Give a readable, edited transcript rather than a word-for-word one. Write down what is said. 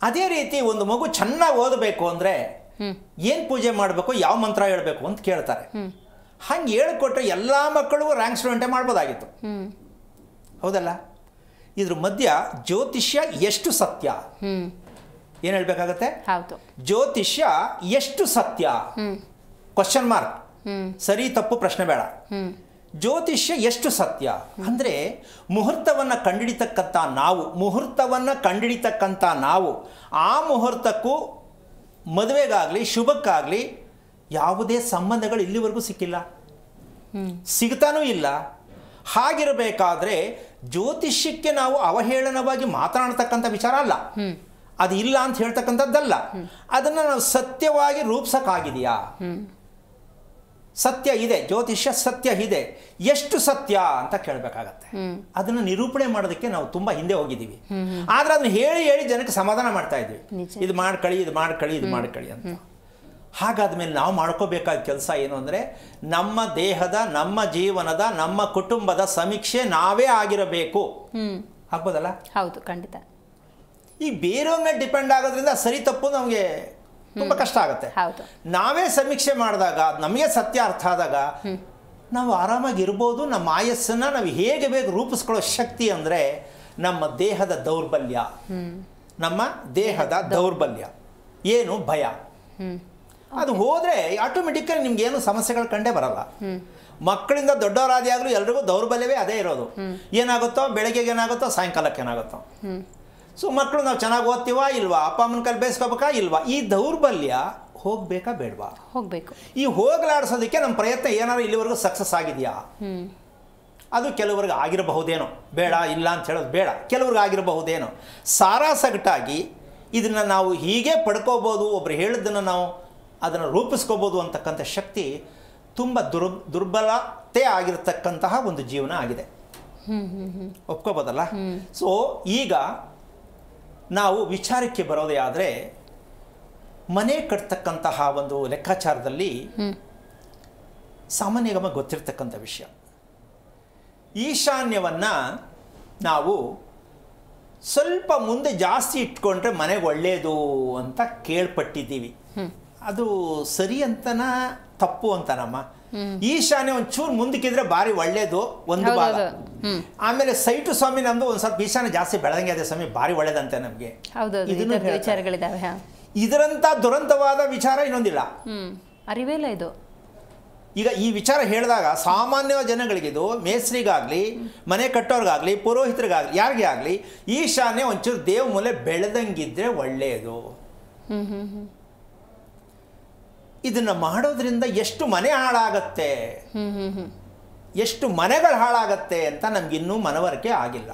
ಅದೇ ರೀತಿ ಒಂದು ಮಗು ಚೆನ್ನಾಗಿ ಓದಬೇಕು ಅಂದರೆ ಏನು ಪೂಜೆ ಮಾಡಬೇಕು, ಯಾವ ಮಂತ್ರ ಹೇಳಬೇಕು ಅಂತ ಕೇಳ್ತಾರೆ. ಹಂಗೆ ಹೇಳ್ಕೊಟ್ರೆ ಎಲ್ಲ ಮಕ್ಕಳಿಗೂ ರ್ಯಾಂಕ್ ಸ್ಟೂಡೆಂಟೇ ಮಾಡ್ಬೋದಾಗಿತ್ತು. ಹೌದಲ್ಲ? ಇದ್ರ ಮಧ್ಯ ಜ್ಯೋತಿಷ್ಯ ಎಷ್ಟು ಸತ್ಯ ಏನು ಹೇಳಬೇಕಾಗತ್ತೆ? ಜ್ಯೋತಿಷ್ಯ ಎಷ್ಟು ಸತ್ಯ? Question mark. ಸರಿ ತಪ್ಪು ಪ್ರಶ್ನೆ ಬೇಡ. ಜ್ಯೋತಿಷ್ಯ ಎಷ್ಟು ಸತ್ಯ ಅಂದರೆ ಮುಹೂರ್ತವನ್ನು ಕಂಡಿಡಿತಕ್ಕಂಥ ನಾವು ಆ ಮುಹೂರ್ತಕ್ಕೂ ಮದುವೆಗಾಗಲಿ ಶುಭಕ್ಕಾಗಲಿ ಯಾವುದೇ ಸಂಬಂಧಗಳು ಇಲ್ಲಿವರೆಗೂ ಸಿಕ್ಕಿಲ್ಲ, ಸಿಗ್ತಾನೂ ಇಲ್ಲ. ಹಾಗಿರಬೇಕಾದ್ರೆ ಜ್ಯೋತಿಷ್ಯಕ್ಕೆ ನಾವು ಅವಹೇಳನವಾಗಿ ಮಾತನಾಡ್ತಕ್ಕಂಥ ವಿಚಾರ ಅಲ್ಲ, ಅದು ಇಲ್ಲ ಅಂತ ಹೇಳ್ತಕ್ಕಂಥದ್ದಲ್ಲ. ಅದನ್ನು ನಾವು ಸತ್ಯವಾಗಿ ರೂಪಿಸೋಕ್ಕಾಗಿದೆಯಾ? ಸತ್ಯ ಇದೆ, ಜ್ಯೋತಿಷ್ಯ ಸತ್ಯ ಇದೆ, ಎಷ್ಟು ಸತ್ಯ ಅಂತ ಕೇಳಬೇಕಾಗತ್ತೆ. ಅದನ್ನು ನಿರೂಪಣೆ ಮಾಡೋದಕ್ಕೆ ನಾವು ತುಂಬ ಹಿಂದೆ ಹೋಗಿದ್ದೀವಿ. ಆದರೆ ಅದನ್ನು ಹೇಳಿ ಹೇಳಿ ಜನಕ್ಕೆ ಸಮಾಧಾನ ಮಾಡ್ತಾ ಇದ್ವಿ, ಇದು ಮಾಡ್ಕೊಳ್ಳಿ ಅಂತ. ಹಾಗಾದ್ಮೇಲೆ ನಾವು ಮಾಡ್ಕೋಬೇಕಾದ ಕೆಲಸ ಏನು ಅಂದರೆ ನಮ್ಮ ದೇಹದ, ನಮ್ಮ ಜೀವನದ, ನಮ್ಮ ಕುಟುಂಬದ ಸಮೀಕ್ಷೆ ನಾವೇ ಆಗಿರಬೇಕು. ಆಗ್ಬೋದಲ್ಲ? ಹೌದು, ಖಂಡಿತ. ಈ ಬೇರೆಯವ್ರ ಮೇಲೆ ಡಿಪೆಂಡ್ ಆಗೋದ್ರಿಂದ ಸರಿ ತಪ್ಪು ನಮಗೆ ತುಂಬ ಕಷ್ಟ ಆಗುತ್ತೆ. ನಾವೇ ಸಮೀಕ್ಷೆ ಮಾಡಿದಾಗ ನಮಗೆ ಸತ್ಯ ಅರ್ಥ ಆದಾಗ ನಾವು ಆರಾಮಾಗಿರ್ಬೋದು. ನಮ್ಮ ಆಯಸ್ಸನ್ನು ನಾವು ಹೇಗೆ ಬೇಕು ರೂಪಿಸ್ಕೊಳ್ಳೋ ಶಕ್ತಿ ಅಂದರೆ ನಮ್ಮ ದೇಹದ ದೌರ್ಬಲ್ಯ ಏನು? ಭಯ. ಅದು ಹೋದರೆ ಆಟೋಮೆಟಿಕ್ಕಲಿ ನಿಮ್ಗೇನು ಸಮಸ್ಯೆಗಳು ಕಂಡೇ ಬರಲ್ಲ. ಮಕ್ಕಳಿಂದ ದೊಡ್ಡವರಾದಿಯಾಗಲೂ ಎಲ್ರಿಗೂ ದೌರ್ಬಲ್ಯವೇ ಅದೇ ಇರೋದು. ಏನಾಗುತ್ತೋ ಬೆಳಗ್ಗೆಗೆ ಏನಾಗುತ್ತೋ ಸಾಯಂಕಾಲಕ್ಕೆ ಏನಾಗುತ್ತೋ. ಸೊ ಮಕ್ಕಳು ನಾವು ಚೆನ್ನಾಗಿ ಓದ್ತೀವಾ ಇಲ್ವಾ, ಅಪ್ಪ ಅಮ್ಮನ ಕೈಲಿ ಬೇಯಿಸ್ಕೋಬೇಕಾ ಇಲ್ವಾ, ಈ ದೌರ್ಬಲ್ಯ ಹೋಗ್ಬೇಕಾ ಬೇಡವಾ? ಹೋಗಬೇಕು. ಈ ಹೋಗಲಾಡಿಸೋದಕ್ಕೆ ನಮ್ಮ ಪ್ರಯತ್ನ ಏನಾದ್ರು ಇಲ್ಲಿವರೆಗೂ ಸಕ್ಸಸ್ ಆಗಿದೆಯಾ? ಅದು ಕೆಲವ್ರಿಗೆ ಆಗಿರಬಹುದೇನೋ, ಬೇಡ ಇಲ್ಲ ಅಂತ ಹೇಳೋದು ಬೇಡ, ಕೆಲವ್ರಿಗೆ ಆಗಿರಬಹುದೇನೋ. ಸಾರಾಸಗಟಾಗಿ ಇದನ್ನು ನಾವು ಹೀಗೆ ಪಡ್ಕೋಬೋದು, ಒಬ್ರು ಹೇಳಿದ್ದನ್ನು ನಾವು ಅದನ್ನು ರೂಪಿಸ್ಕೋಬೋದು ಅಂತಕ್ಕಂಥ ಶಕ್ತಿ ತುಂಬ ದುರ್ಬಲತೆ ಆಗಿರತಕ್ಕಂತಹ ಒಂದು ಜೀವನ ಆಗಿದೆ. ಒಪ್ಕೋಬೋದಲ್ಲ? ಸೊ ಈಗ ನಾವು ವಿಚಾರಕ್ಕೆ ಬರೋದೇ ಆದರೆ ಮನೆ ಕಟ್ತಕ್ಕಂತಹ ಒಂದು ಲೆಕ್ಕಾಚಾರದಲ್ಲಿ ಸಾಮಾನ್ಯವಾಗಿ ಗೊತ್ತಿರ್ತಕ್ಕಂಥ ವಿಷಯ, ಈಶಾನ್ಯವನ್ನು ನಾವು ಸ್ವಲ್ಪ ಮುಂದೆ ಜಾಸ್ತಿ ಇಟ್ಕೊಂಡ್ರೆ ಮನೆಗೆ ಒಳ್ಳೆಯದು ಅಂತ ಕೇಳ್ಪಟ್ಟಿದ್ದೀವಿ. ಅದು ಸರಿ ಅಂತನ ತಪ್ಪು ಅಂತನಮ್ಮ? ಈಶಾನ್ಯ ಒಂಚೂರು ಮುಂದಕ್ಕಿದ್ರೆ ಭಾರಿ ಒಳ್ಳೇದು ಒಂದು ಭಾಗ. ಆಮೇಲೆ ಸೈಟು ಸ್ವಾಮಿ ನಮ್ದು ಒಂದ್ ಸ್ವಲ್ಪ ಈಶಾನ್ಯ ಜಾಸ್ತಿ ಬೆಳೆದಂಗೆ ಅದೇ ಸ್ವಾಮಿ ಭಾರಿ ಒಳ್ಳೇದಂತೆ ನಮ್ಗೆ. ಇದರಂತ ದುರಂತವಾದ ವಿಚಾರ ಇನ್ನೊಂದಿಲ್ಲ, ಅರಿವೇಲ್ಲ ಇದು. ಈಗ ಈ ವಿಚಾರ ಹೇಳಿದಾಗ ಸಾಮಾನ್ಯ ಜನಗಳಿಗಿದು, ಮೇಸ್ರಿಗಾಗ್ಲಿ ಮನೆ ಕಟ್ಟೋರ್ಗಾಗ್ಲಿ ಪುರೋಹಿತರಿಗಾಗ್ಲಿ ಯಾರಿಗೆ ಆಗಲಿ ಈಶಾನ್ಯ ಒಂಚೂರು ದೇವ ಮೂಲೆ ಬೆಳೆದಂಗಿದ್ರೆ ಒಳ್ಳೆಯದು. ಇದನ್ನು ಮಾಡೋದ್ರಿಂದ ಎಷ್ಟು ಮನೆ ಹಾಳಾಗತ್ತೆ, ಎಷ್ಟು ಮನೆಗಳು ಹಾಳಾಗತ್ತೆ ಅಂತ ನಮಗಿನ್ನೂ ಮನವರಿಕೆ ಆಗಿಲ್ಲ.